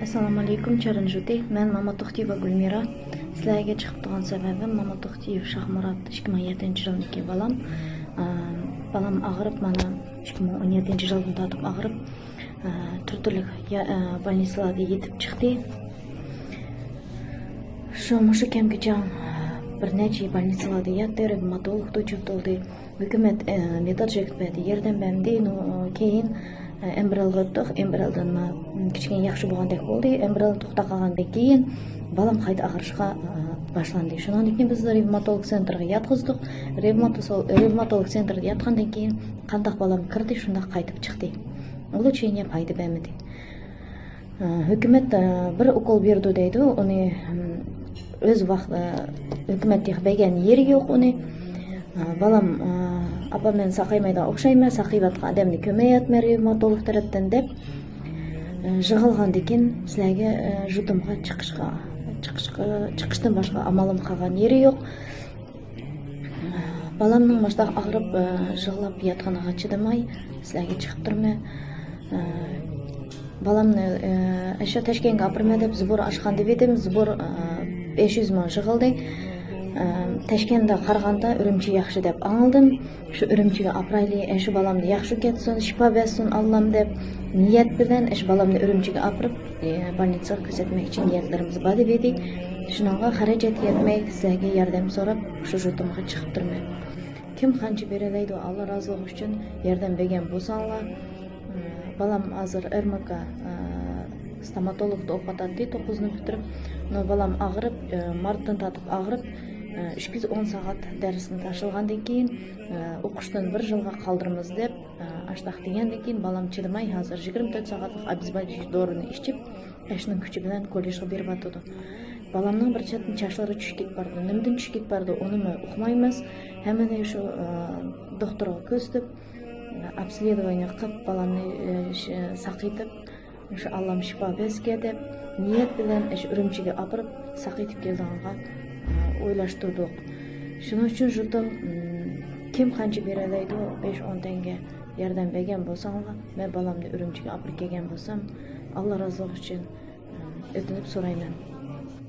Assalomu alaykum Charanjuti. Men Mama To'xtiyeva Gulmira. Sizlarga chiqib turgan sababim Mama To'xtiyev Shahmurod 2007-yilniki balam. Balam og'rib, mana 2017-yildan tortib og'rib, turli больницаларga yetib chiqdi. Mushu kamgacha bir necha больницаларда yatdi, revmatolog to'chirtildi. Hukumat metod chekdi, yerdan berdi, keyin embrelga o'tdik. Embreldan kichkina yaxshi bo'lgandek bo'ldi. Embrel to'xtab qolgandan keyin balam qayta og'rishga boshlandi. Shundan keyin biz revmatolog sentrga yotqizdik. Revmatolog sentrga yotgandan keyin qanday balam kirdi, shunday qaytib chiqdi. Uli uchun foyda bermadi. Hukumat bir ukol berdi deydi. Uni o'z vaqt hukumat bergan yeri yo'q uni. Balam apam men saqaymaydan o'xshayman, saqayotgan odamni ko'mayapman revmatolog tarafdan deb yig'ilgandan keyin sizlarga jutumga chiqishdan boshqa amalim qolgan yeri yo'q. Balamning boshda og'rib yig'lab yotganiga chidamay sizlarga chiqib turman. Balamni o'sha Toshkentga opirma deb zubur ochgan deb edim. Zubur 500 ming yig'ildi. Toshkentda qaraganda Urumchi yaxshi deb anladim. Shu Urumchiga oprayli, shu balamni yaxshi ketsin, shifo bersin Allohim deb niyat bilan shu balamni Urumchiga opirib, больницаga kuzatmak uchun niyatlarimiz bor deb edik. Shunga xarajat yetmay, sizlarga yordam so'rab, shu jutumga chiqib turman. Kim qancha beralaydi, Alloh roziligi uchun yordam bergan bo'lsanglar, balam hozir RMK stomatologda o'qiyotdi, 9 ni bitirib, balam og'rib, martdan tortib og'rib, 210 soat darsni tashilgandan keyin o'qishdan 1 yilga qoldiramiz deb ashtaq degandan keyin balam chidamay hozir 24 soatlik обезболивающий dorini ichib, ashning kuchi bilan kollejga berib atadi. Balamning bir chetdan chashlari tushib ketdi. Nimdan tushib ketdi, uni uqmaymiz. Hammani shu doktorga ko'rsatib, обследование qilib, balamni saqitib, shu Alloh shifo bersin deb niyat bilan Urumchiga opirib, saqitib kelganga o'ylashtirdik. Shuning uchun jutum kim qancha beralaydi, 5-10 tanga yordam bergan bo'lsanglar, men balamni Urumchiga opirib kelgan bo'lsam, Alloh roziligi uchun o'tinib so'rayman.